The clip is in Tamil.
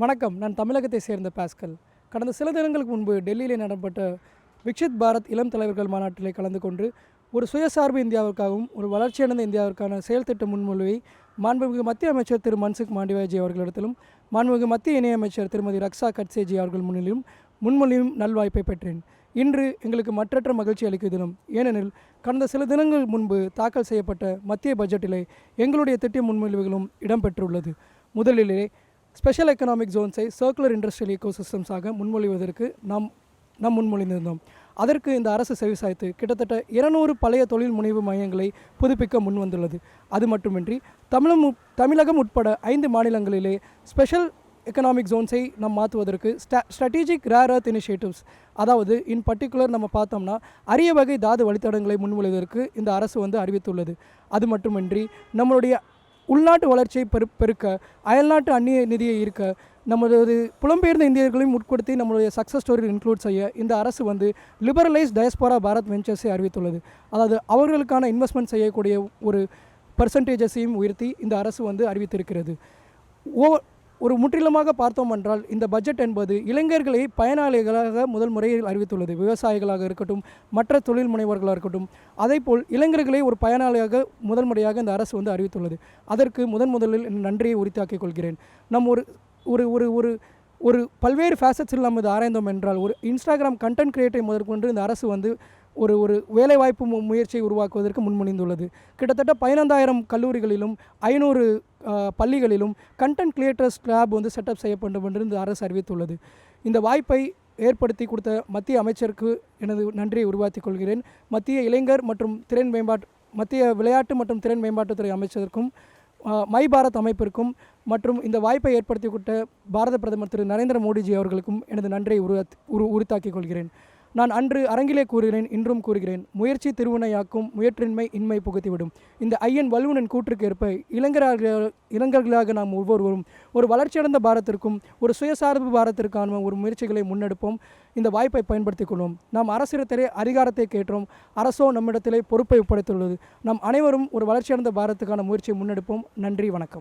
வணக்கம். நான் தமிழகத்தை சேர்ந்த பாஸ்கல். கடந்த சில தினங்களுக்கு முன்பு டெல்லியிலே நடைபெற்ற விக்ஷித் பாரத் இளம் தலைவர்கள் மாநாட்டிலே கலந்து கொண்டு ஒரு சுயசார்பு இந்தியாவிற்காகவும் ஒரு வளர்ச்சியடைந்த இந்தியாவிற்கான செயல் திட்ட முன்மொழிவை மாண்புமிகு மத்திய அமைச்சர் திரு மன்சுக் மாண்டவியாஜி அவர்களிடத்திலும் மாண்புமிகு மத்திய இணையமைச்சர் திருமதி ரக்ஷா கட்சேஜி அவர்கள் முன்னிலையும் முன்மொழியும் நல்வாய்ப்பை பெற்றேன். இன்று எங்களுக்கு மற்றற்ற மகிழ்ச்சி அளிக்கும் தினம். ஏனெனில் கடந்த சில தினங்கள் முன்பு தாக்கல் செய்யப்பட்ட மத்திய பட்ஜெட்டிலே எங்களுடைய திட்ட முன்மொழிவுகளும் இடம்பெற்றுள்ளது. முதலிலே ஸ்பெஷல் எக்கனாமிக் ஜோன்ஸை சர்க்குலர் இண்டஸ்ட்ரியல் ஈகோசிஸ்டம்ஸாக முன்மொழிவதற்கு நாம் முன்மொழிந்திருந்தோம். அதற்கு இந்த அரசு செவிசாய்த்து கிட்டத்தட்ட 200 பழைய தொழில் முனைவு மையங்களை புதுப்பிக்க முன்வந்துள்ளது. அது மட்டுமின்றி தமிழகம் உட்பட 5 மாநிலங்களிலே ஸ்பெஷல் எக்கனாமிக் ஜோன்ஸை நாம் மாற்றுவதற்கு ஸ்ட்ராட்டஜிக் ரேர் எர்த் இனிஷியேட்டிவ்ஸ், அதாவது இன் பர்டிகுலர் நம்ம பார்த்தோம்னா அரிய வகை தாது வழித்தடங்களை முன்மொழிவதற்கு இந்த அரசு அறிவித்துள்ளது. அது மட்டுமின்றி நம்மளுடைய உள்நாட்டு வளர்ச்சியை பெருக்க அயல்நாட்டு அந்நிய நிதியை ஈர்க்க நமது புலம்பெயர்ந்த இந்தியர்களையும் உட்படுத்தி நம்மளுடைய சக்ஸஸ் ஸ்டோரியில் இன்க்ளூட் செய்ய இந்த அரசு லிபரலைஸ் டயஸ்போரா பாரத் வெஞ்சர்ஸை அறிவித்துள்ளது. அதாவது அவர்களுக்கான இன்வெஸ்ட்மெண்ட் செய்யக்கூடிய ஒரு பர்சன்டேஜஸையும் உயர்த்தி இந்த அரசு அறிவித்திருக்கிறது. ஒரு முற்றிலுமாக பார்த்தோம் என்றால் இந்த பட்ஜெட் என்பது இளைஞர்களை பயனாளிகளாக முதல் முறையில் அறிவித்துள்ளது. விவசாயிகளாக இருக்கட்டும், மற்ற தொழில் முனைவர்களாக இருக்கட்டும், அதேபோல் இளைஞர்களை ஒரு பயனாளியாக முதல் முறையாக இந்த அரசு அறிவித்துள்ளது. அதற்கு முதலில் நன்றியை உரித்தாக்கிக் கொள்கிறேன். நம் ஒரு ஒரு ஒரு ஒரு ஒரு பல்வேறு ஃபேசட்ஸில் நம்ம இது ஆராய்ந்தோம் என்றால், ஒரு இன்ஸ்டாகிராம் கண்டென்ட் கிரியேட்டரை முதற்கொண்டு இந்த அரசு ஒரு ஒரு வேலைவாய்ப்பு முயற்சியை உருவாக்குவதற்கு முன்மொழிந்துள்ளது. கிட்டத்தட்ட 15,000 கல்லூரிகளிலும் 500 பள்ளிகளிலும் கண்டென்ட் கிரியேட்டர்ஸ் லேப் செட்டப் செய்யப்படும் என்று இந்த அரசு அறிவித்துள்ளது. இந்த வாய்ப்பை ஏற்படுத்தி கொடுத்த மத்திய அமைச்சருக்கு எனது நன்றியை உருவாக்கிக் கொள்கிறேன். மத்திய இளைஞர் மற்றும் மத்திய விளையாட்டு மற்றும் திறன் மேம்பாட்டுத்துறை அமைச்சருக்கும் மை பாரத் அமைப்பிற்கும் மற்றும் இந்த வாய்ப்பை ஏற்படுத்தி கொடுத்த பாரத பிரதமர் திரு நரேந்திர மோடிஜி அவர்களுக்கும் எனது நன்றியை உரித்தாக்கிக் கொள்கிறேன். நான் அன்று அரங்கிலே கூறுகிறேன், இன்றும் கூறுகிறேன், முயற்சி திருவினையாக்கும், முயற்றின்மை இன்மை புகுத்திவிடும். இந்த ஐயன் வல்லுவனின் கூற்றுக்கு ஏற்ப இளைஞர்களாக நாம் ஒவ்வொருவரும் ஒரு வளர்ச்சியடைந்த பாரத்திற்கும் ஒரு சுயசார்பு பாரத்திற்கான ஒரு முயற்சிகளை முன்னெடுப்போம். இந்த வாய்ப்பை பயன்படுத்திக் கொள்வோம். நாம் அரசிடத்திலே அதிகாரத்தை கேட்டோம், அரசோ நம்மிடத்திலே பொறுப்பை ஒப்படைத்துள்ளது. நாம் அனைவரும் ஒரு வளர்ச்சியடைந்த பாரத்துக்கான முயற்சியை முன்னெடுப்போம். நன்றி, வணக்கம்.